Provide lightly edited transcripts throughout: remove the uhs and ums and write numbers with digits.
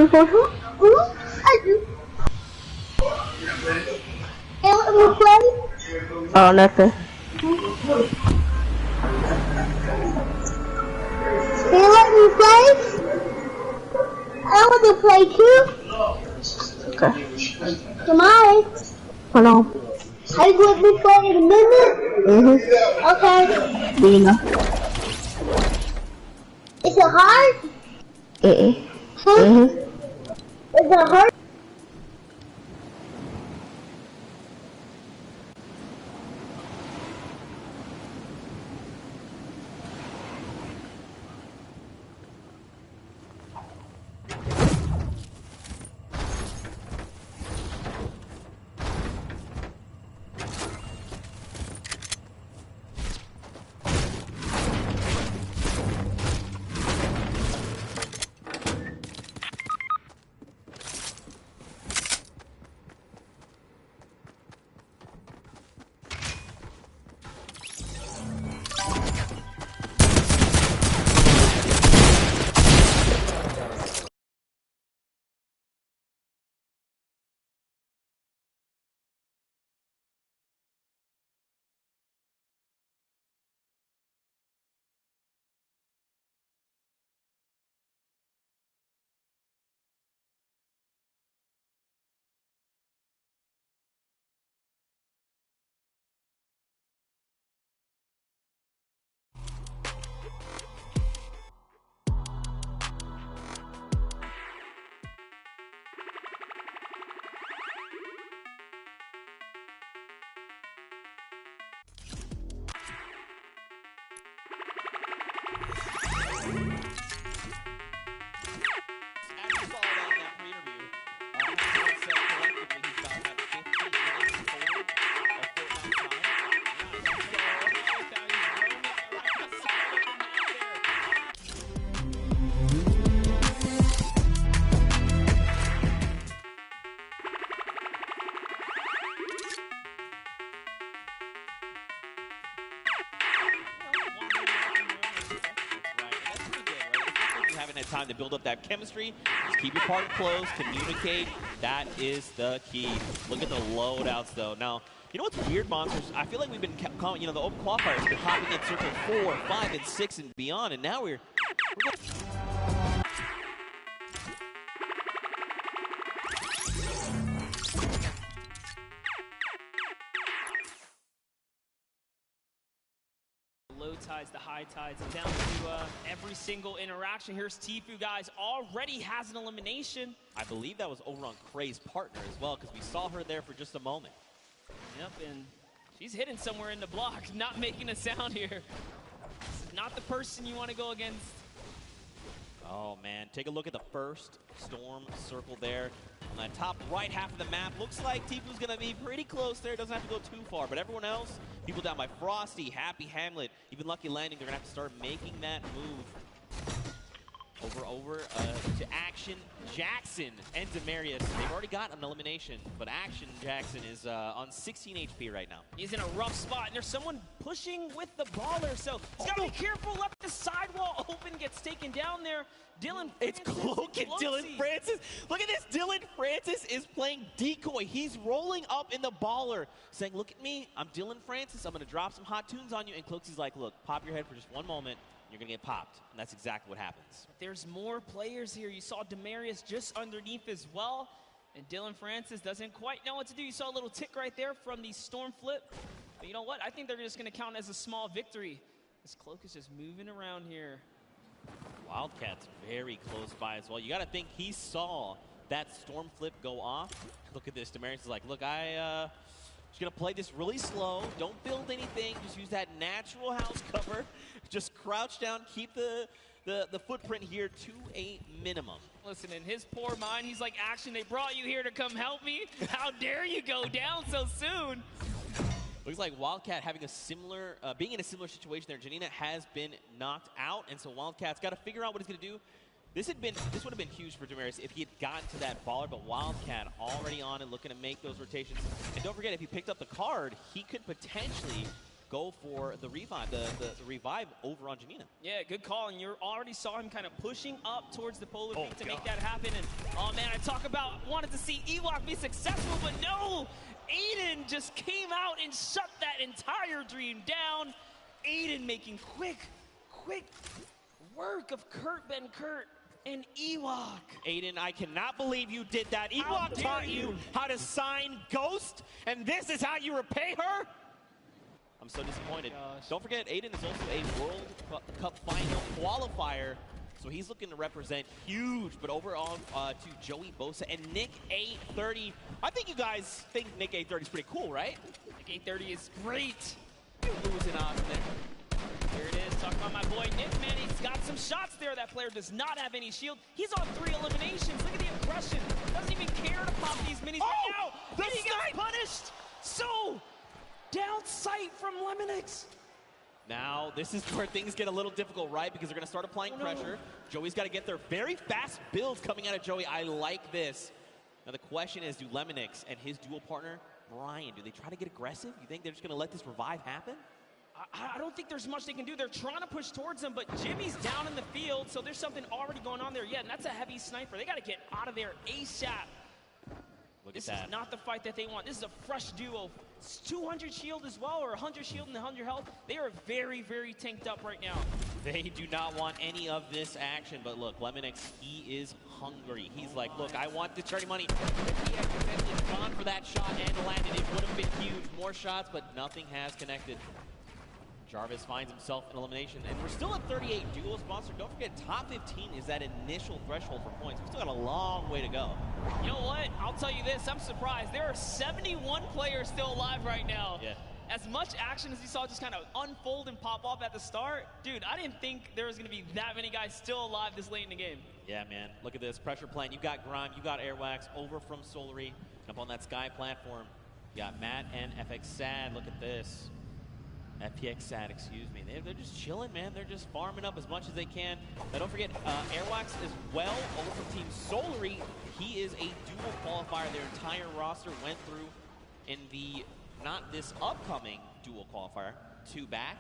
before who? I do. And let me play? Oh, nothing. Can you let me play? I want to play too. Okay. Come on. Hold on. Are you going to let me play in a minute? Okay. Do you know? Is it hard? Huh? Is it hard? of time to build up that chemistry. Just keep your partner close, communicate. That is the key. Look at the loadouts, though. Now, you know what's weird, Monsters? I feel like we've been, the open qualifiers have been hopping in circle 4, 5, and 6 and beyond, and now we're low tides, the high tides, and down to every single interaction. Here's Tfue, guys, already has an elimination. I believe that was over on Kray's partner as well, because we saw her there for just a moment. Yep, and she's hidden somewhere in the block, not making a sound here. This is not the person you want to go against. Oh, man. Take a look at the first Storm circle there. On that top right half of the map, looks like Tfue's going to be pretty close there. Doesn't have to go too far. But everyone else, people down by Frosty, Happy Hamlet, even Lucky Landing, they're going to have to start making that move. Over to Action Jackson and Demarius. They've already got an elimination, but Action Jackson is on 16 HP right now. He's in a rough spot, and there's someone pushing with the baller, so he's got to be careful. Left the sidewall open, gets taken down there. Dylan Francis. It's Cloak and Dylan Francis. Look at this. Dylan Francis is playing decoy. He's rolling up in the baller, saying, look at me. I'm Dylan Francis. I'm going to drop some hot tunes on you. And Cloaksy's like, look, pop your head for just one moment. You're going to get popped, and that's exactly what happens. There's more players here. You saw Demarius just underneath as well, and Dylan Francis doesn't quite know what to do. You saw a little tick right there from the Storm flip, but you know what? I think they're just going to count as a small victory. This Cloak is just moving around here. Wildcat's very close by as well. You got to think he saw that Storm flip go off. Look at this. Demarius is like, look, just going to play this really slow. Don't build anything. Just use that natural house cover. Just crouch down. Keep the footprint here to a minimum. Listen, in his poor mind, he's like, Action, they brought you here to come help me? How dare you go down so soon? Looks like Wildcat having a similar, being in a similar situation there. Janina has been knocked out, and so Wildcat's got to figure out what he's going to do. This would have been huge for Demarius if he had gotten to that baller, but Wildcat already on and looking to make those rotations. And don't forget, if he picked up the card, he could potentially go for the revive, the revive over on Janina. Yeah, good call, and you already saw him kind of pushing up towards the polar peak to make that happen. And oh man, I talk about wanted to see Ewok be successful, but no! Aiden just came out and shut that entire dream down. Aiden making quick work of Kurt Benkert and Ewok. Aiden, I cannot believe you did that. Ewok taught you how to sign Ghost, and this is how you repay her? I'm so disappointed. Don't forget, Aiden is also a World Cup final qualifier, so he's looking to represent huge. But overall, to Joey Bosa and Nick A30. I think you guys think Nick A30 is pretty cool, right? Nick A30 is great. Losing on there. Here it is, talking about my boy Nick, man. He's got some shots there. That player does not have any shield. He's on 3 eliminations. Look at the aggression. Doesn't even care to pop these minis right now. And he gets punished. So, down sight from Lemonix. Now, this is where things get a little difficult, right? Because they're going to start applying pressure. Joey's got to get their very fast builds coming out of Joey. I like this. Now, the question is, do Lemonix and his dual partner, Brian, do they try to get aggressive? You think they're just going to let this revive happen? I don't think there's much they can do. They're trying to push towards him, but Jimmy's down in the field, so there's something already going on there. Yeah, and that's a heavy sniper. They got to get out of there ASAP. This is not the fight that they want. This is a fresh duo. It's 200 shield as well, or 100 shield and 100 health. They are very, very tanked up right now. They do not want any of this action, but look, Lemonix, he is hungry. He's like, look, I want the charity money. If he had gone for that shot and landed, it would have been huge. More shots, but nothing has connected. Jarvis finds himself in elimination, and we're still at 38 dual sponsor. Don't forget, top 15 is that initial threshold for points. We've still got a long way to go. You know what? I'll tell you this. I'm surprised. There are 71 players still alive right now. Yeah. As much action as you saw just kind of unfold and pop off at the start, dude, I didn't think there was going to be that many guys still alive this late in the game. Yeah, man. Look at this. Pressure playing. You got Grime, you got Airwax over from Solary. Up on that Sky platform, you got Matt and FX Sad. Look at this. FPX Sad, excuse me. They're just chilling, man. They're just farming up as much as they can. Now, don't forget, Airwax as well over from Team Solary. He is a dual qualifier. Their entire roster went through in the, not this upcoming dual qualifier, 2 back.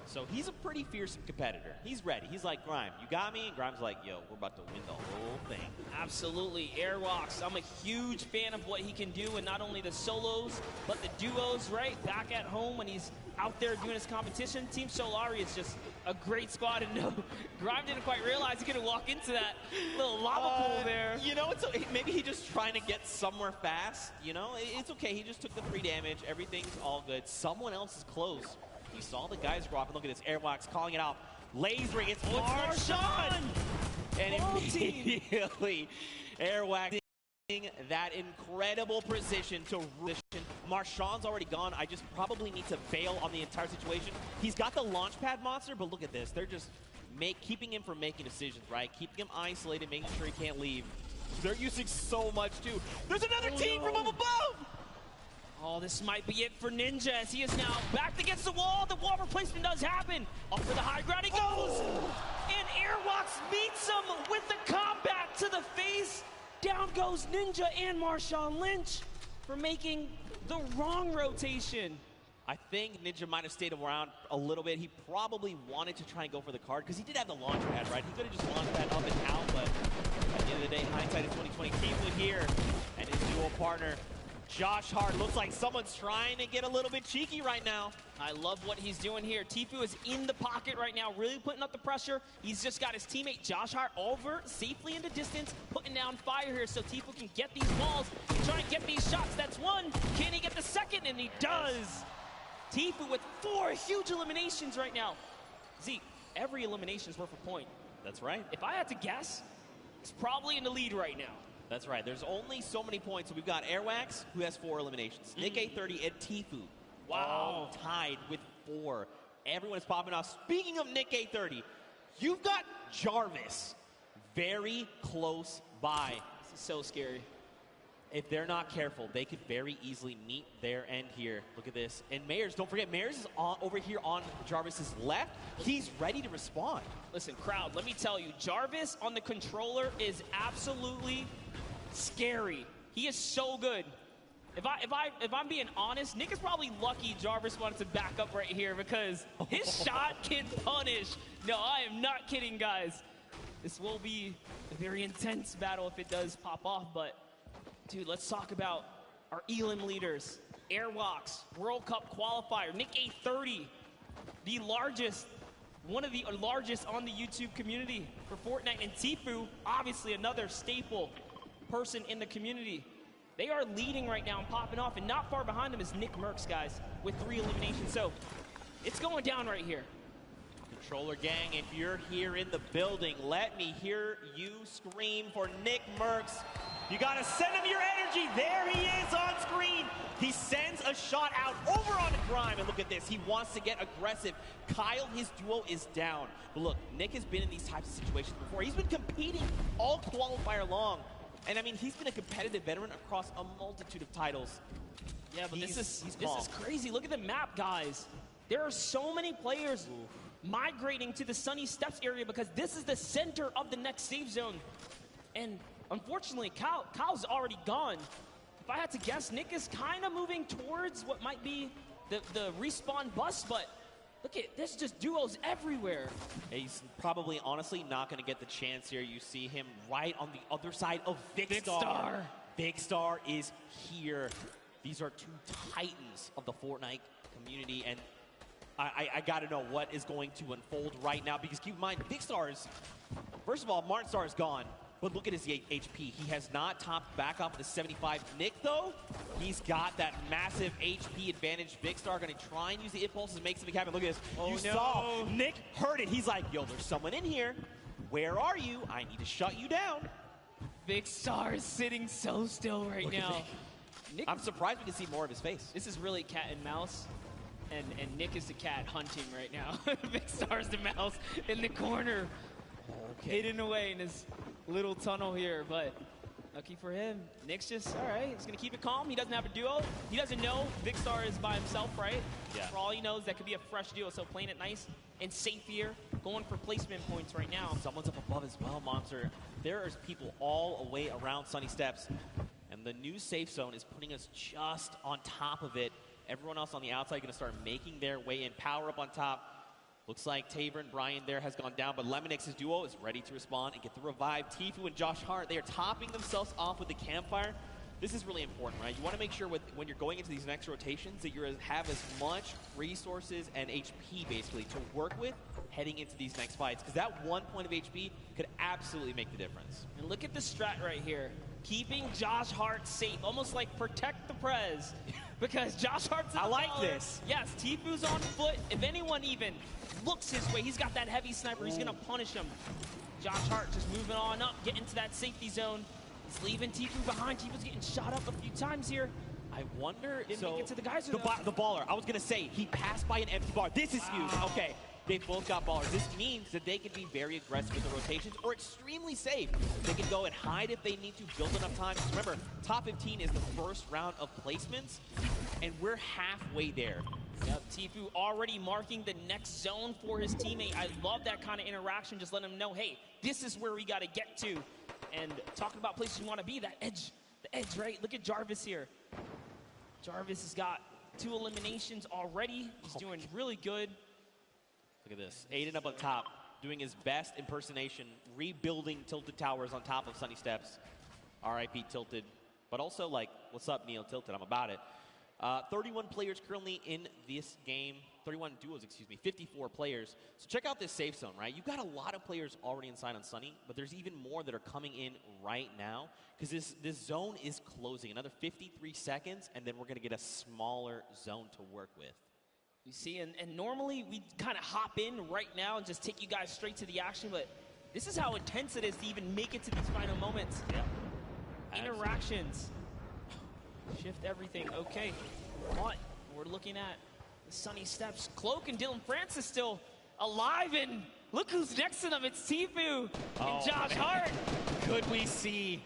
So he's a pretty fearsome competitor. He's ready. He's like, Grime, you got me? And Grime's like, yo, we're about to win the whole thing. Absolutely. Airwalks, I'm a huge fan of what he can do, and not only the solos, but the duos, right? Back at home when he's out there doing his competition. Team Solari is just a great squad, and no, Grime didn't quite realize he could walk into that little lava pool there. You know, maybe he's just trying to get somewhere fast. You know, it's okay. He just took the 3 damage. Everything's all good. Someone else is close. He saw the guys go off, and look at this. Airwalks calling it out. Lasering, it's Marshawn! And immediately, Airwalks that incredible precision to Marshawn's already gone. I just probably need to bail on the entire situation. He's got the launch pad monster, but look at this. They're just keeping him from making decisions, right? Keeping him isolated, making sure he can't leave. They're using so much, too. There's another team from up above! Oh, this might be it for Ninja as he is now backed against the wall. The wall replacement does happen. Up for the high ground he goes. And Airwalks meets him with the combat to the face. Down goes Ninja and Marshawn Lynch for making the wrong rotation. I think Ninja might have stayed around a little bit. He probably wanted to try and go for the card because he did have the launch pad, right? He could have just launched that up and out, but at the end of the day, hindsight is 2020. Teamwood here and his dual partner. Josh Hart looks like someone's trying to get a little bit cheeky right now. I love what he's doing here. Tfue is in the pocket right now, really putting up the pressure. He's just got his teammate Josh Hart over safely into distance, putting down fire here so Tfue can get these walls and try and get these shots. That's one. Can he get the second? And he does. Tfue with 4 huge eliminations right now. Zeke, every elimination is worth a point. That's right. If I had to guess, he's probably in the lead right now. That's right. There's only so many points. So we've got Airwax, who has 4 eliminations. Nick A30 and Tfue. Wow. Tied with 4. Everyone is popping off. Speaking of Nick A30, you've got Jarvis very close by. This is so scary. If they're not careful, they could very easily meet their end here. Look at this. And Mayers, don't forget, Mayers is over here on Jarvis's left. He's ready to respond. Listen, crowd, let me tell you, Jarvis on the controller is absolutely scary. He is so good. If I'm being honest, Nick is probably lucky Jarvis wanted to back up right here because his shot can punish. No, I am not kidding, guys. This will be a very intense battle if it does pop off, but dude, let's talk about our Elim leaders. Airwalks, World Cup qualifier, Nick A30, the largest, one of the largest on the YouTube community for Fortnite, and Tfue, obviously another staple person in the community. They are leading right now and popping off, and not far behind them is Nick Merckx, guys, with 3 eliminations. So it's going down right here. Controller gang, if you're here in the building, let me hear you scream for Nick Merckx. You gotta send him your energy. There he is on screen. He sends a shot out over on Grime, and look at this. He wants to get aggressive. Kyle, his duo, is down. But look, Nick has been in these types of situations before. He's been competing all qualifier long. And I mean, he's been a competitive veteran across a multitude of titles. Yeah, but this is crazy. Look at the map, guys. There are so many players migrating to the Sunny Steps area because this is the center of the next safe zone. And unfortunately, Kyle's already gone. If I had to guess, Nick is kind of moving towards what might be the respawn bus, but look at, there's just duos everywhere. He's probably, honestly, not going to get the chance here. You see him right on the other side of Vicstar. Vicstar is here. These are 2 titans of the Fortnite community, and I got to know what is going to unfold right now, because keep in mind, Vicstar is, first of all, Martin Star is gone. But look at his HP. He has not topped back up to 75. Nick, though, he's got that massive HP advantage. Vicstar going to try and use the impulses to make something happen. Look at this. Oh, you saw Nick heard it. He's like, yo, there's someone in here. Where are you? I need to shut you down. Vicstar is sitting so still right now. Nick, I'm surprised we can see more of his face. This is really cat and mouse. And Nick is the cat hunting right now. Vicstar's the mouse in the corner. Okay. Hidden away in his little tunnel here, but lucky for him, Nick's just, all right, he's going to keep it calm. He doesn't have a duo. He doesn't know Vicstar is by himself, right? Yeah. For all he knows, that could be a fresh duo, so playing it nice and safe here, going for placement points right now. Someone's up above as well, Monster. There is people all the way around Sunny Steps, and the new safe zone is putting us just on top of it. Everyone else on the outside going to start making their way in. Power up on top. Looks like Taver and Brian there has gone down, but Lemonix's duo is ready to respond and get the revive. Tfue and Josh Hart, they are topping themselves off with the campfire. This is really important, right? You want to make sure when you're going into these next rotations that you have as much resources and HP, basically, to work with heading into these next fights, because that 1 point of HP could absolutely make the difference. And look at the strat right here. Keeping Josh Hart safe, almost like protect the Prez. Because Josh Hart's in the like baller. this. Yes, Tfue's on foot. If anyone even looks his way, he's got that heavy sniper. He's going to punish him. Josh Hart just moving on up, getting into that safety zone. He's leaving Tfue behind. Tfue's getting shot up a few times here. I wonder, Didn't so make it to the geyser, the baller, I was going to say, he passed by an empty bar. This is huge. Okay, they both got ballers. This means that they can be very aggressive with the rotations or extremely safe. They can go and hide if they need to, build enough time. Because remember, top 15 is the first round of placements, and we're halfway there. Yep, Tfue already marking the next zone for his teammate. I love that kind of interaction, just letting him know, hey, this is where we got to get to. And talking about places you want to be, that edge, the edge, right? Look at Jarvis here. Jarvis has got 2 eliminations already. He's doing really good. Look at this. Aiden up on top, doing his best impersonation, rebuilding Tilted Towers on top of Sunny Steps. RIP Tilted. But also, like, what's up, Neil Tilted? I'm about it. 31 players currently in this game. 31 duos, excuse me. 54 players. So check out this safe zone, right? You've got a lot of players already inside on Sunny, but there's even more that are coming in right now because this zone is closing. Another 53 seconds, and then we're going to get a smaller zone to work with. You see, and normally we kind of hop in right now and just take you guys straight to the action, but this is how intense it is to even make it to these final moments. Yeah. Interactions. Shift everything. Okay, but we're looking at the Sunny Steps. Cloak and Dylan Francis still alive, and look who's next to them. It's Tfue and Josh Hart. Could we see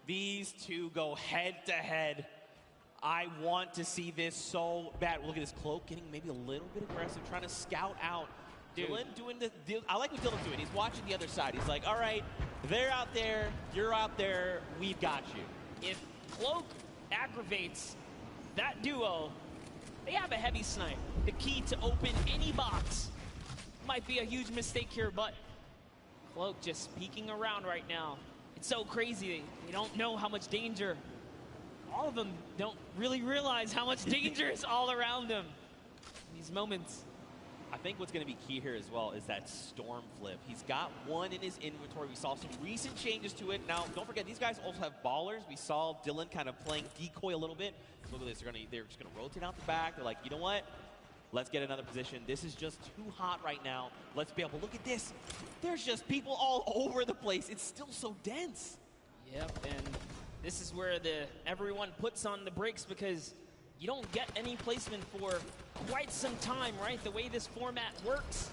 these two go head to head? I want to see this so bad. Look at this Cloak getting maybe a little bit aggressive, trying to scout out. Dylan doing the I like what Dylan's doing. He's watching the other side. He's like, all right, they're out there, you're out there, we've got you. If Cloak aggravates that duo, they have a heavy snipe. The key to open any box. Might be a huge mistake here, but Cloak just peeking around right now. It's so crazy. They don't know how much danger. All of them don't really realize how much danger is all around them in these moments. I think what's going to be key here as well is that storm flip. He's got one in his inventory. We saw some recent changes to it. Now, don't forget, these guys also have ballers. We saw Dylan kind of playing decoy a little bit. Look at this. They're just going to rotate out the back. They're like, you know what? Let's get another position. This is just too hot right now. Let's be able to look at this. There's just people all over the place. It's still so dense. Yep, and this is where everyone puts on the brakes because you don't get any placement for quite some time, right? The way this format works,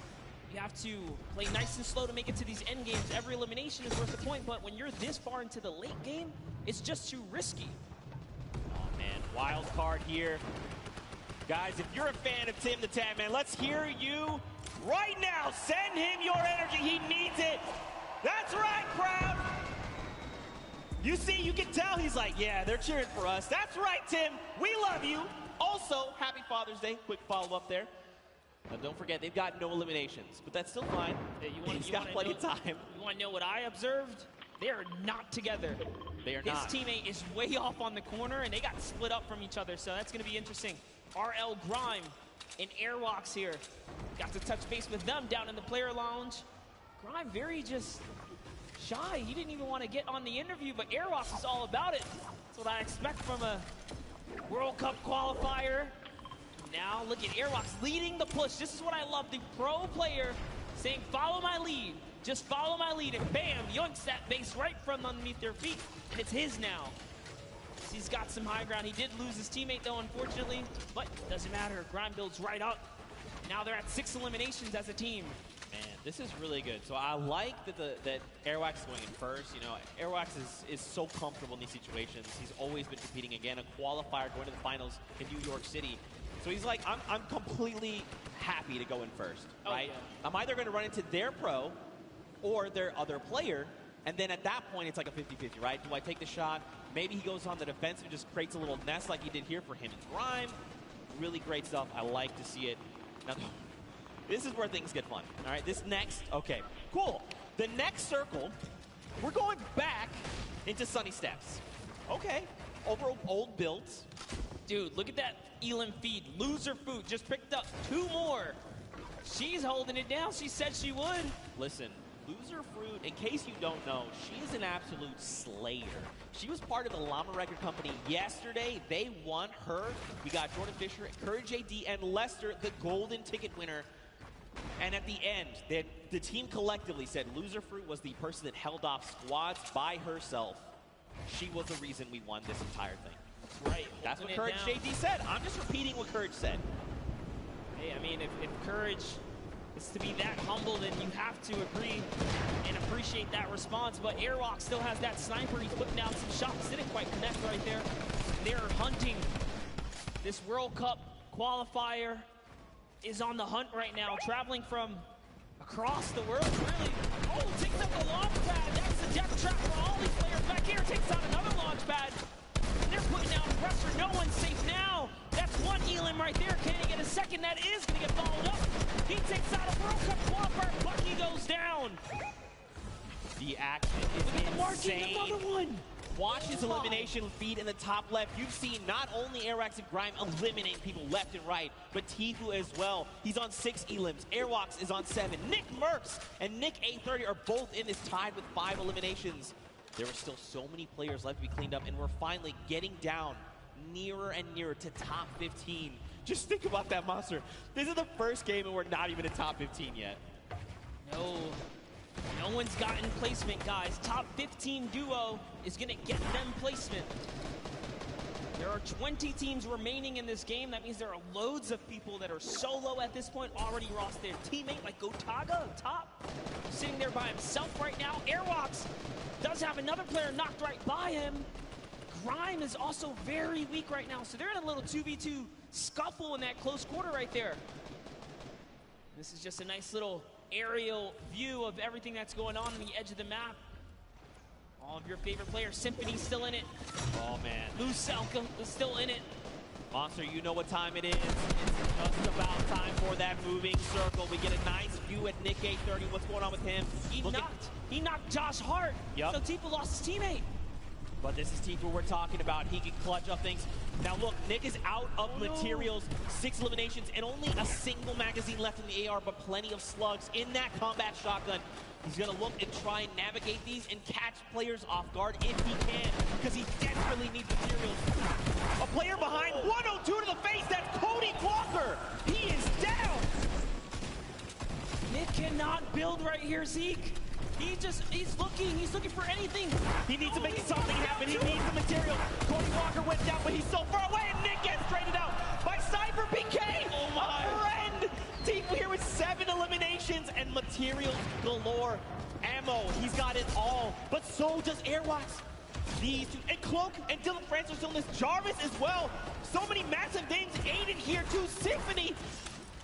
you have to play nice and slow to make it to these end games. Every elimination is worth a point, but when you're this far into the late game, it's just too risky. Oh, man. Wild card here. Guys, if you're a fan of Tim the Tat Man, let's hear you right now. Send him your energy. He needs it. That's right, crowd. You see, you can tell he's like, yeah, they're cheering for us. That's right, Tim. We love you. Also, happy Father's Day. Quick follow-up there. Now, don't forget, they've got no eliminations, but that's still fine. He's got plenty of time. You want to know what I observed? They are not together. They are not. His teammate is way off on the corner, and they got split up from each other, so that's going to be interesting. RL Grime and Airwalks here. Got to touch base with them down in the player lounge. Grime very just shy. He didn't even want to get on the interview, but Airwalks is all about it. That's what I expect from a World Cup qualifier. Now look at Airwalks leading the push. This is what I love, the pro player saying, follow my lead. Just follow my lead, and bam, yoinks that base right from underneath their feet, and it's his now. He's got some high ground. He did lose his teammate, though, unfortunately, but doesn't matter. Grime builds right up. Now they're at 6 eliminations as a team. Man, this is really good. So I like that Airwax is going in first. You know, Airwax is so comfortable in these situations. He's always been competing. Again, a qualifier going to the finals in New York City. So he's like, I'm completely happy to go in first, right? Yeah. I'm either going to run into their pro or their other player, and then at that point, it's like a 50-50, right? Do I take the shot? Maybe he goes on the defensive and just creates a little nest like he did here for him and Grime. Really great stuff. I like to see it. Now, This is where things get fun. All right, this next, okay, cool. The next circle, we're going back into Sunny Steps. Okay, over old builds. Dude, look at that Elam feed. Loser Food just picked up 2 more. She's holding it down. She said she would. Listen, Loser Fruit, in case you don't know, she is an absolute slayer. She was part of the Llama Record Company yesterday. They won her. We got Jordan Fisher, Courage AD, and Lester, the golden ticket winner. And at the end, the team collectively said Loser Fruit was the person that held off squads by herself. She was the reason we won this entire thing. Right. That's what Courage AD said. I'm just repeating what Courage said. Hey, I mean, if Courage is to be that humble, then you have to agree and appreciate that response. But Airwalk still has that sniper. He's putting down some shots. Didn't quite connect right there. They're hunting. This World Cup qualifier is on the hunt right now, traveling from across the world, really. Oh, takes up the launch pad. That's the death trap for all these players back here. Takes out another launch pad. And they're putting down pressure. No one's safe now. That's one Elam right there. Can he get a second? That is going to get followed up. He takes out a World Cup qualifier. Bucky goes down. The action is insane. Another one. Watch his elimination feed in the top left. You've seen not only Airwax and Grime eliminating people left and right, but Tifu as well. He's on 6 Elams. Airwax is on 7. Nick Merckx and Nick A30 are both in this, tied with 5 eliminations. There were still so many players left to be cleaned up, and we're finally getting down nearer and nearer to top 15. Just think about that, Monster. This is the first game and we're not even in top 15 yet. No one's gotten placement, guys. Top 15 duo is going to get them placement. There are 20 teams remaining in this game. That means there are loads of people that are solo at this point, already lost their teammate, like Gotaga up top, sitting there by himself right now. Airwalks does have another player knocked right by him. Grime is also very weak right now, so they're in a little 2v2 scuffle in that close quarter right there. This is just a nice little aerial view of everything that's going on the edge of the map. All of your favorite players. Symphony's still in it. Oh, man. Lucel is still in it. Monster, you know what time it is. It's just about time for that moving circle. We get a nice view at Nick 830. What's going on with him? He knocked Josh Hart. Yep. So Tifu lost his teammate. But this is Tifu we're talking about. He can clutch up things. Now look, Nick is out of materials. 6 eliminations and only a single magazine left in the AR, but plenty of slugs in that combat shotgun. He's gonna look and try and navigate these and catch players off guard if he can, because he desperately needs materials. A player behind, 102 to the face, that's Cody Walker. He is down. Nick cannot build right here, Zeke. He's looking for anything. He needs to make something happen. He needs the material. Cody Walker went down, but he's so far away, and Nick gets traded out by Cyber PK. Oh my. A friend. Tifu here with 7 eliminations and materials galore. Ammo, he's got it all, but so does Airwalks. These two, and Cloak and Dylan Francis are still in this. Jarvis as well. So many massive names. Aiden here too. Symphony.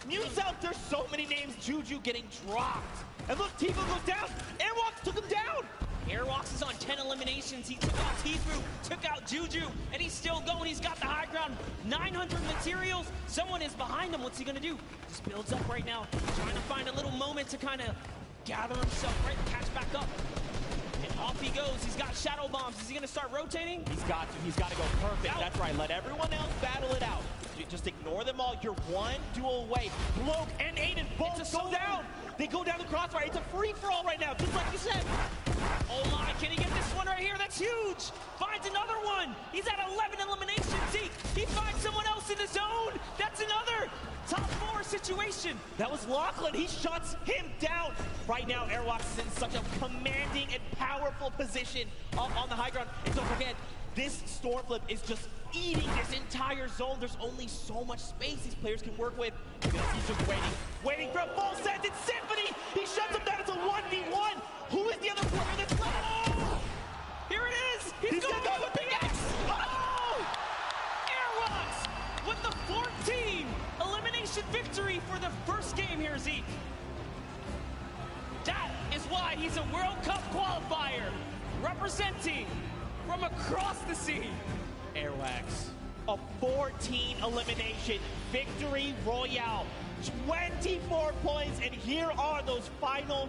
News out, there's so many names. Juju getting dropped. And look, Tifu goes down. Airwalks took him down. Airwalks is on 10 eliminations. He took out Tifu, took out Juju, and he's still going. He's got the high ground. 900 materials. Someone is behind him. What's he gonna do? Just builds up right now, trying to find a little moment to kind of gather himself, right? Catch back up. And off he goes. He's got shadow bombs. Is he gonna start rotating? He's got to. He's got to go perfect. Out. That's right. Let everyone else battle it out. Just ignore them all. You're one duel away. Cloak and Aiden both go down. They go down the crossfire. It's a free-for-all right now, just like you said. Oh my, can he get this one right here? That's huge. Finds another one. He's at 11 eliminations. He finds someone else in the zone. That's another top 4 situation. That was Lachlan. He shuts him down. Right now, Airwalks is in such a commanding and powerful position up on the high ground. And don't forget, this Stormflip is just eating this entire zone. There's only so much space these players can work with. He's just waiting for a full set. It's Symphony. He shuts him down. It's a 1v1. Who is the other player that's left? Oh! Here it is. He's going gonna go with Big X. Oh! Airwalks with the 14 elimination victory for the first game here, Zeke. That is why he's a World Cup qualifier, representing from across the sea. Airwax, a 14 elimination victory royale, 24 4 points, and here are those final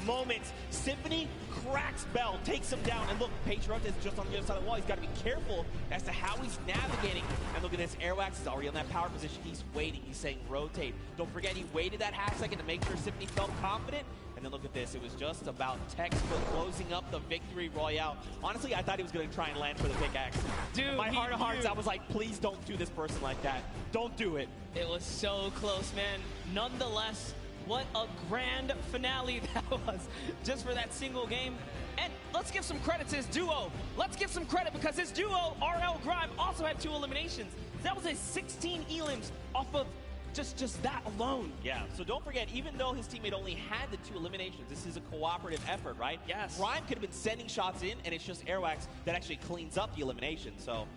moments. Symphony cracks Bell, takes him down, and look, Patriot is just on the other side of the wall. He's got to be careful as to how he's navigating. And look at this, Airwax is already in that power position. He's waiting, he's saying rotate. Don't forget, he waited that half second to make sure Symphony felt confident. And then look at this, it was just about textbook closing up the victory royale. Honestly, I thought he was going to try and land for the pickaxe. Dude, my heart of hearts, I was like, please don't do this person like that. Don't do it. It was so close, man. Nonetheless, what a grand finale that was, just for that single game. And let's give some credit to his duo. Let's give some credit because his duo, RL Grime, also had 2 eliminations. That was a 16 elims off of just that alone. Yeah, so don't forget, even though his teammate only had the 2 eliminations, this is a cooperative effort, right? Yes. Grime could have been sending shots in, and it's just Airwax that actually cleans up the elimination. So,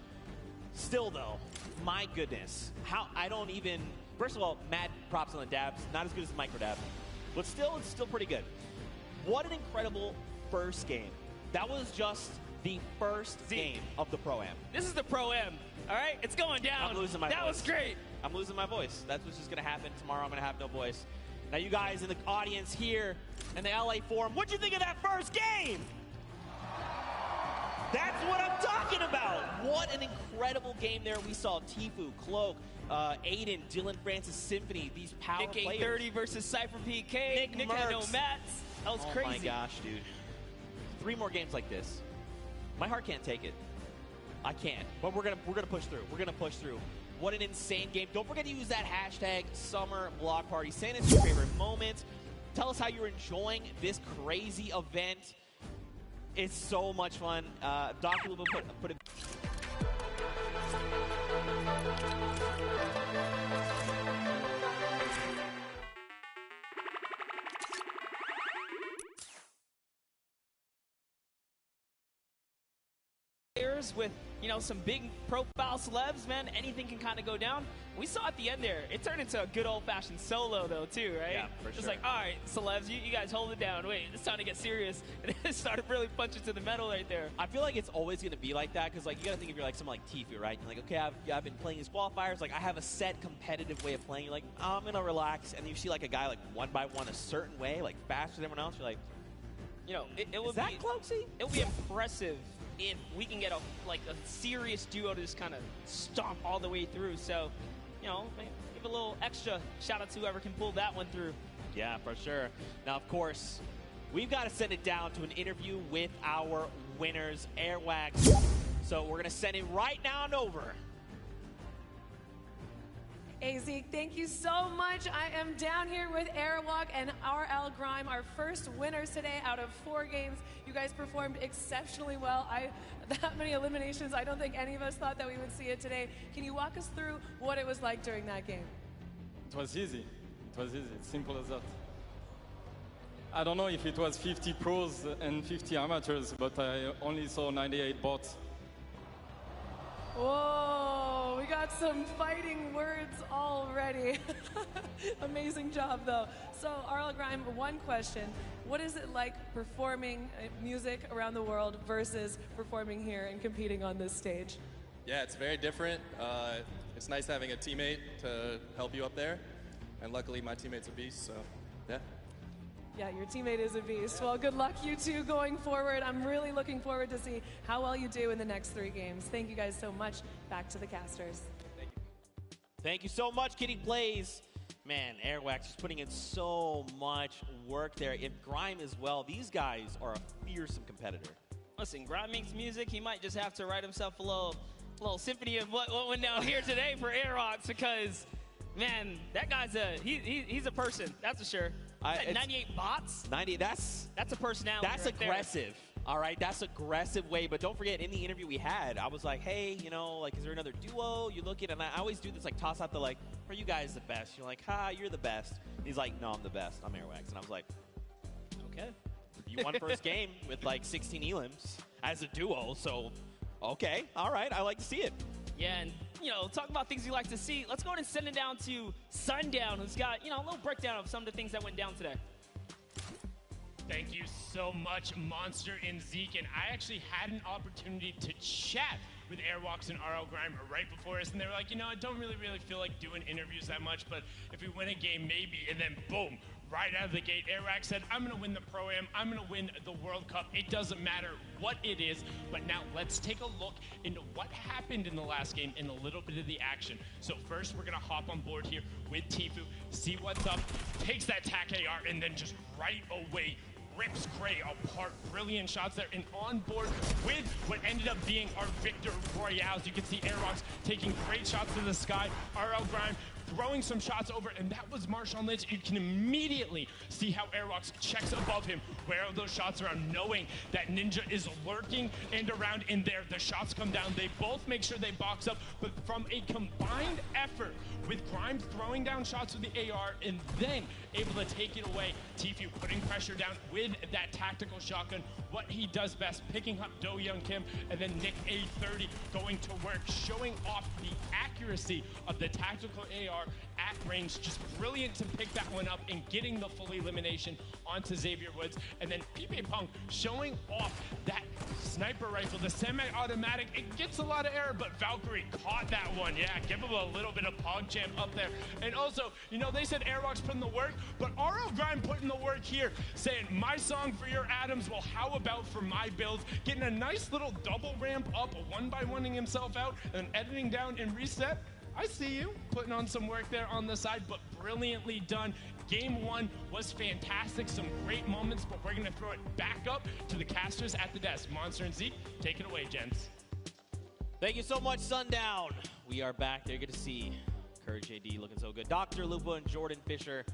still though, my goodness, how I don't even. First of all, mad props on the dabs. Not as good as the micro dab, but still, it's still pretty good. What an incredible first game. That was just the first game of the Pro-Am. This is the Pro-Am, all right? It's going down. I'm losing my voice. That was great. I'm losing my voice. That's what's just going to happen. Tomorrow I'm going to have no voice. Now, you guys in the audience here in the LA Forum, what'd you think of that first game? That's what I'm talking about. What an incredible game there. We saw Tfue, Cloak, Aiden, Dylan Francis, Symphony, these power Nick players. 830 versus Cypher PK. Nick had no mats. That was crazy. Oh my gosh, dude. 3 more games like this. My heart can't take it. I can't. But we're gonna push through. We're gonna push through. What an insane game. Don't forget to use that hashtag Summer Block Party. Send us your favorite moments. Tell us how you're enjoying this crazy event. It's so much fun. Dr. Luba put it. With, you know, some big profile celebs, man, anything can kind of go down. We saw at the end there, it turned into a good old-fashioned solo, though, too, right? Yeah, for It's sure. like, all right, celebs, you guys hold it down. Wait, it's time to get serious. And it started really punching to the metal right there. I feel like it's always going to be like that because, like, you got to think if you're like someone like Tfue, right? You're like, okay, I've been playing these qualifiers. Like, I have a set competitive way of playing. You're like, I'm going to relax. And you see, like, a guy, like, one by one a certain way, like, faster than everyone else. You're like, You know, it would is that be Cloaksy? It would be impressive if we can get a serious duo to just kind of stomp all the way through. So, you know, give a little extra shout out to whoever can pull that one through. Yeah, for sure. Now, of course, we've got to send it down to an interview with our winners, Airwax. So we're going to send it right now and over. AZ, thank you so much. I am down here with Airwalk and RL Grime, our first winners today out of 4 games. You guys performed exceptionally well. That many eliminations, I don't think any of us thought that we would see it today. Can you walk us through what it was like during that game? It was easy. It was easy. It's simple as that. I don't know if it was 50 pros and 50 amateurs, but I only saw 98 bots. Whoa, we got some fighting words already. Amazing job, though. So, RL Grime, one question. What is it like performing music around the world versus performing here and competing on this stage? Yeah, it's very different. It's nice having a teammate to help you up there. And luckily, my teammate's a beast, so yeah. Yeah, your teammate is a beast. Well, good luck, you two, going forward. I'm really looking forward to see how well you do in the next 3 games. Thank you guys so much. Back to the casters. Thank you. Thank you so much, Kitty Plays. Man, Airwax is putting in so much work there. If Grime as well, these guys are a fearsome competitor. Listen, Grime makes music. He might just have to write himself a little symphony of what went down here today for Airwalks because, man, that guy's he's a person, that's for sure. 98 bots? 90, that's a personality. That's right aggressive. There. All right, that's aggressive way. But don't forget, in the interview we had, I was like, hey, you know, like, is there another duo you look at? And I always do this, like, toss out the, like, are you guys the best? You're like, you're the best. He's like, no, I'm the best. I'm Airwax. And I was like, okay. You won first game with, like, 16 elims as a duo. So, okay, all right, I like to see it. Yeah, and, you know, talk about things you like to see. Let's go ahead and send it down to Sundown, who's got, you know, a little breakdown of some of the things that went down today. Thank you so much, Monster and Zeke. And I actually had an opportunity to chat with Airwalks and RL Grime right before us, and they were like, you know, I don't really feel like doing interviews that much, but if we win a game, maybe. And then boom, right out of the gate, Airwalks said, I'm gonna win the Pro-Am, I'm gonna win the World Cup. It doesn't matter what it is, but now let's take a look into what happened in the last game and a little bit of the action. So first, we're gonna hop on board here with Tfue, see what's up, takes that TAC AR, and then just right away rips Gray apart. Brilliant shots there, and on board with what ended up being our Victor Royales. You can see Airwalks taking great shots to the sky. RL Grime throwing some shots over, and that was Marshawn Lynch. You can immediately see how Airwalks checks above him, where those shots are, knowing that Ninja is lurking and around in there. The shots come down. They both make sure they box up, but from a combined effort, with Grime throwing down shots with the AR and then able to take it away, Tfue putting pressure down with that tactical shotgun, what he does best, picking up Do Young Kim, and then Nick A30 going to work, showing off the accuracy of the tactical AR at range. Just brilliant to pick that one up and getting the full elimination onto Xavier Woods. And then Pipe Punk showing off that sniper rifle, the semi-automatic. It gets a lot of error, but Valkyrie caught that one. Yeah, give him a little bit of PogChamp up there. And also, you know, they said Airwalks put in the work, but RL Grime put in the work here, saying, my song for your Adams, well, how about for my builds? Getting a nice little double ramp up, one by one-ing himself out, and editing down and reset. I see you putting on some work there on the side, but brilliantly done. Game one was fantastic, some great moments, but we're gonna throw it back up to the casters at the desk. Monster and Zeke, take it away, gents. Thank you so much, Sundown. We are back there. Good to see Courage AD looking so good. Dr. Lupo and Jordan Fisher.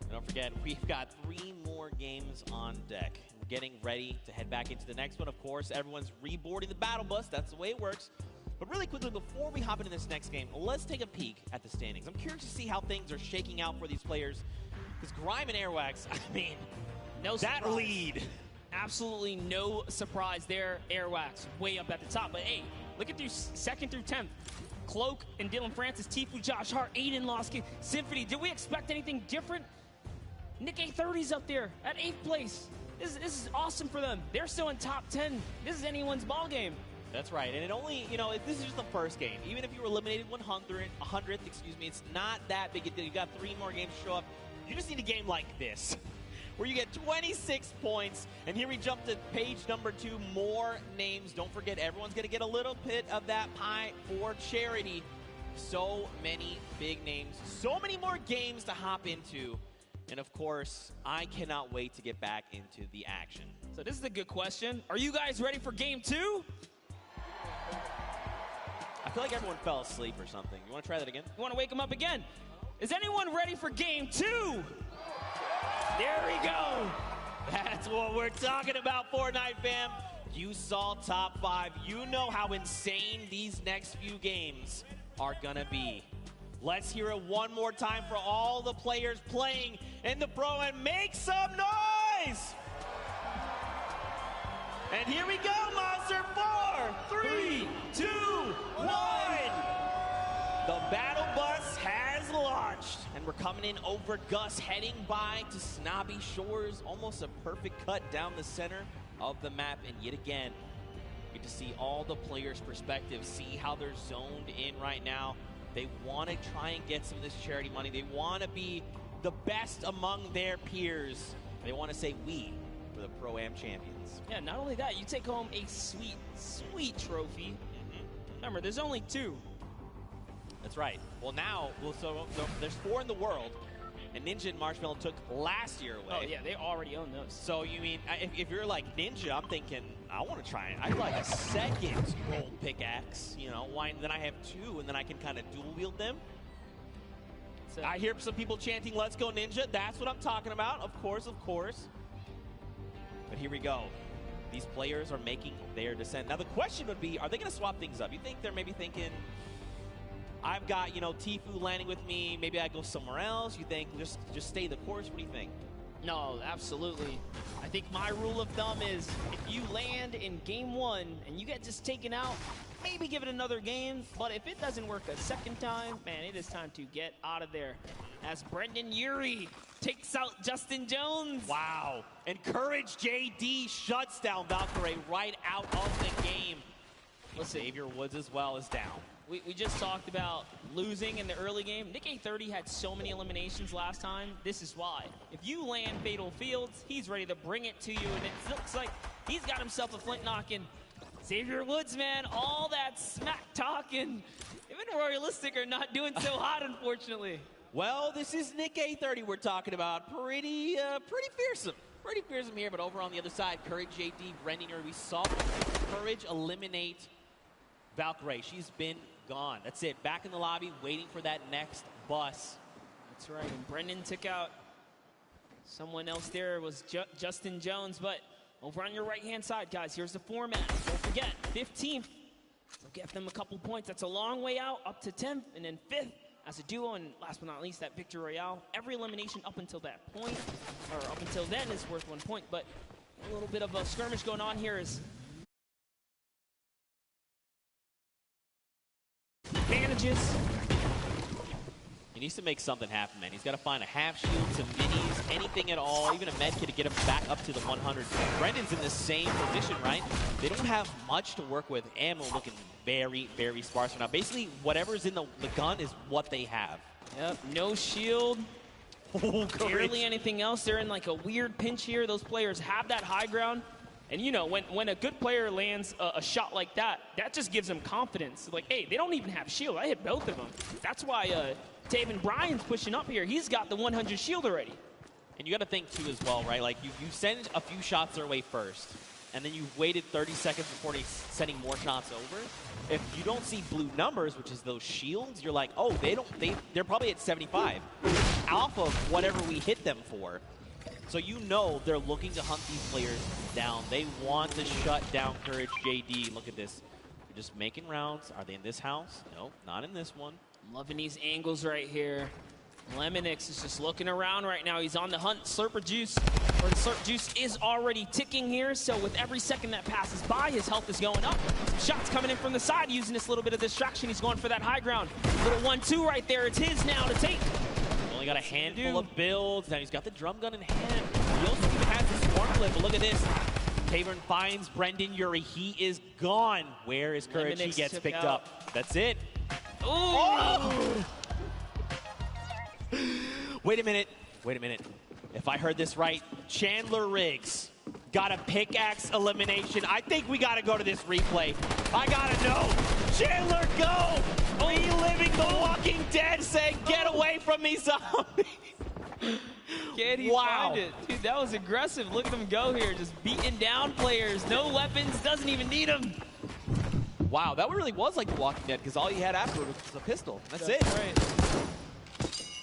And don't forget, we've got 3 more games on deck. We're getting ready to head back into the next one. Of course, everyone's reboarding the battle bus. That's the way it works. But really quickly, before we hop into this next game, let's take a peek at the standings. I'm curious to see how things are shaking out for these players. Because Grime and Airwax, I mean, no that surprise. lead. Absolutely no surprise there. Airwax way up at the top. But hey, look at through 2nd through 10th. Cloak and Dylan Francis, Tfue, Josh Hart, Aiden Losky, Symphony. Did we expect anything different? Nick A30's up there at 8th place. This is awesome for them. They're still in top 10. This is anyone's ball game. That's right, and it only, you know, this is just the first game. Even if you were eliminated 100th, excuse me, it's not that big a deal. You got 3 more games to show up. You just need a game like this, where you get 26 points, and here we jump to page number 2, more names. Don't forget, everyone's going to get a little bit of that pie for charity. So many big names, so many more games to hop into, and of course, I cannot wait to get back into the action. So this is a good question. Are you guys ready for game 2? I feel like everyone fell asleep or something. You want to try that again? You want to wake them up again? Is anyone ready for game 2? There we go. That's what we're talking about, Fortnite fam. You saw top 5. You know how insane these next few games are gonna be. Let's hear it one more time for all the players playing in the Pro, and make some noise! And here we go, Monster. 4, 3, 2, 1. The battle bus has launched, and we're coming in over Gus, heading by to Snobby Shores. Almost a perfect cut down the center of the map, and yet again, get to see all the players' perspectives, see how they're zoned in right now. They want to try and get some of this charity money. They want to be the best among their peers. They want to say we for the Pro-Am champions. Yeah, not only that, you take home a sweet, sweet trophy. Remember, there's only 2. That's right. Well, now, so there's 4 in the world, and Ninja and Marshmallow took last year away. Oh, yeah, they already own those. So, you mean, if you're like Ninja, I'm thinking, I want to try it. I'd like a second gold pickaxe, you know, then I have 2, and then I can kind of dual wield them. So, I hear some people chanting, let's go Ninja. That's what I'm talking about, of course, of course. But here we go. These players are making their descent. Now, the question would be, are they going to swap things up? You think they're maybe thinking, I've got, you know, Tfue landing with me. Maybe I go somewhere else. You think just stay the course? What do you think? No, absolutely. I think my rule of thumb is if you land in game 1 and you get just taken out, maybe give it another game. But if it doesn't work a second time, man, it is time to get out of there. As Brendan Urie takes out Justin Jones. Wow. And Courage JD shuts down Valkyrie right out of the game. Listen, Xavier Woods as well is down. We just talked about losing in the early game. Nick A30 had so many eliminations last time. This is why. If you land Fatal Fields, he's ready to bring it to you, and it looks like he's got himself a flint knocking. Xavier Woods, man, all that smack talking. Him and Royalistic are not doing so hot, unfortunately. Well, this is Nick A30 we're talking about. Pretty fearsome. Pretty fearsome here, but over on the other side, Courage JD, Brendan, we saw Courage eliminate Valkyrie. She's been gone. That's it. Back in the lobby, waiting for that next bus. That's right. And Brendan took out someone else there. It was Justin Jones. But over on your right-hand side, guys, here's the format. Don't forget, 15th. So get them a couple points. That's a long way out, up to 10th, and then 5th as a duo. And last but not least, that Victory Royale. Every elimination up until that point, or up until then, is worth 1 point. But a little bit of a skirmish going on here is advantages. He needs to make something happen, man. He's got to find a half shield, some minis, anything at all, even a med kit to get him back up to the 100. Brendan's in the same position, right? They don't have much to work with. Ammo looking very, very sparse right now. Basically, whatever's in the gun is what they have. Yep, no shield. Barely anything else. They're in like a weird pinch here. Those players have that high ground. And you know, when a good player lands a shot like that, that just gives them confidence. Like, hey, they don't even have shield. I hit both of them. That's why Taven Bryan's pushing up here. He's got the 100 shield already. And you got to think, too, as well, right? Like, you send a few shots their way first, and then you waited 30 seconds before sending more shots over. If you don't see blue numbers, which is those shields, you're like, oh, they're probably at 75. Alpha of whatever we hit them for. So you know they're looking to hunt these players down. They want to shut down Courage JD. Look at this. They're just making rounds. Are they in this house? No, not in this one. I'm loving these angles right here. Lemonix is just looking around right now. He's on the hunt. Slurper juice, or the slurp juice is already ticking here. So with every second that passes by, his health is going up. Some shots coming in from the side using this little bit of distraction. He's going for that high ground. Little 1-2 right there. It's his now to take. Only got a handful of builds. Now he's got the drum gun in hand. He also even has the storm clip, but look at this. Tavern finds Brendan Urie. He is gone. Where is Courage? He gets picked up. That's it. Ooh. Oh! Wait a minute. Wait a minute. If I heard this right, Chandler Riggs got a pickaxe elimination. I think we got to go to this replay. I got to know. Chandler, go! Reliving The Walking Dead, saying, get away from me, zombie. Can't he find it? Dude, that was aggressive. Look at him go here, just beating down players. No weapons, doesn't even need them. Wow, that really was like The Walking Dead, because all he had afterward was a pistol. That's it. Right.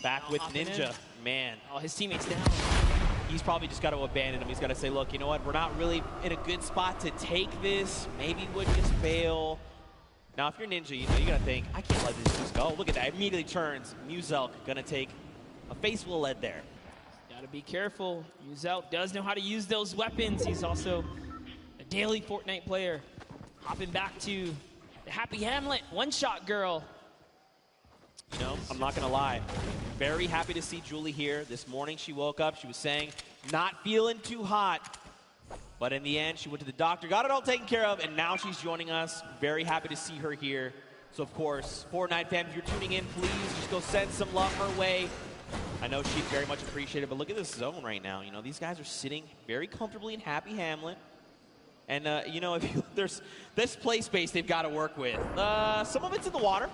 Back with Ninja. Man. Oh, his teammate's down. He's probably just got to abandon him. He's got to say, look, you know what? We're not really in a good spot to take this. Maybe we'll just fail. Now, if you're Ninja, you know, you got to think, I can't let this just go. Look at that. Immediately turns. Muzelk going to take a face full lead there. Got to be careful. Muzelk does know how to use those weapons. He's also a daily Fortnite player. Hopping back to the Happy Hamlet one-shot girl. You know, I'm not going to lie. Very happy to see Julie here. This morning she woke up. She was saying, not feeling too hot. But in the end, she went to the doctor, got it all taken care of, and now she's joining us. Very happy to see her here. So, of course, Fortnite fans, if you're tuning in, please just go send some love her way. I know she'd very much appreciate it, but look at this zone right now. You know, these guys are sitting very comfortably in Happy Hamlet. And, you know, there's this play space they've got to work with. Some of it's in the water.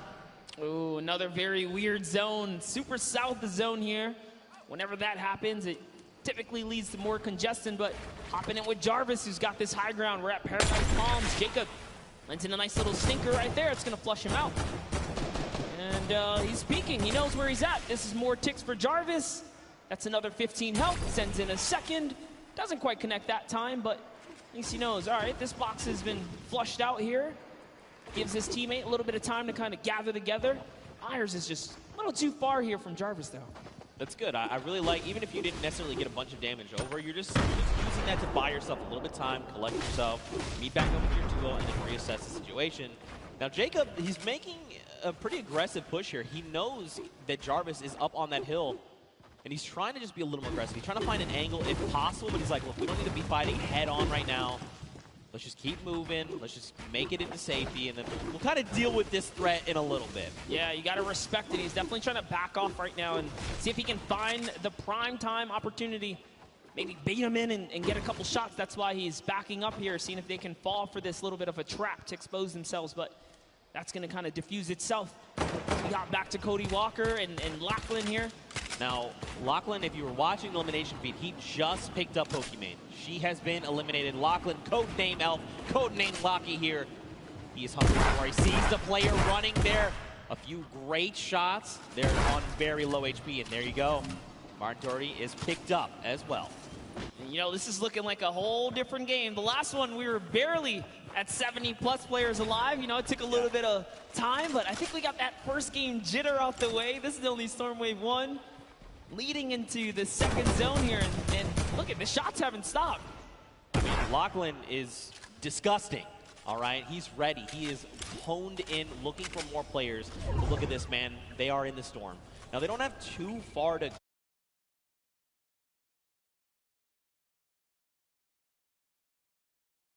Ooh, another very weird zone. Super south zone here. Whenever that happens, it typically leads to more congestion, but hopping in with Jarvis, who's got this high ground. We're at Paradise Palms. Jacob lands in a nice little stinker right there. It's going to flush him out. And he's peeking. He knows where he's at. This is more ticks for Jarvis. That's another 15 health. Sends in a second. Doesn't quite connect that time, but at least he knows. All right, this box has been flushed out here. Gives his teammate a little bit of time to kind of gather together. Myers is just a little too far here from Jarvis, though. That's good. I really like, even if you didn't necessarily get a bunch of damage over, you're just using that to buy yourself a little bit of time, collect yourself, meet back up with your duo, and then reassess the situation. Now, Jacob, he's making a pretty aggressive push here. He knows that Jarvis is up on that hill. and he's trying to just be a little more aggressive. He's trying to find an angle if possible, but he's like, look, we don't need to be fighting head on right now. Let's just keep moving. Let's just make it into safety, and then we'll kind of deal with this threat in a little bit. Yeah, you got to respect it. He's definitely trying to back off right now and see if he can find the prime time opportunity. Maybe bait him in and get a couple shots. That's why he's backing up here, seeing if they can fall for this little bit of a trap to expose themselves, but that's going to kind of diffuse itself. We got back to Cody Walker and Lachlan here. Now, Lachlan, if you were watching the elimination feed, he just picked up Pokimane. She has been eliminated. Lachlan, codename Elf, codename Locky here. He is hungry for more. He sees the player running there. A few great shots. They're on very low HP, and there you go. Martin Doherty is picked up as well. And, you know, this is looking like a whole different game. The last one, we were barely at 70-plus players alive. You know, it took a little bit of time, but I think we got that first game jitter out the way. This is only Storm Wave 1. Leading into the second zone here, and look at the shots haven't stopped. I mean, Lachlan is disgusting, all right? He's ready. He is honed in, looking for more players. But look at this, man. They are in the storm. Now, they don't have too far to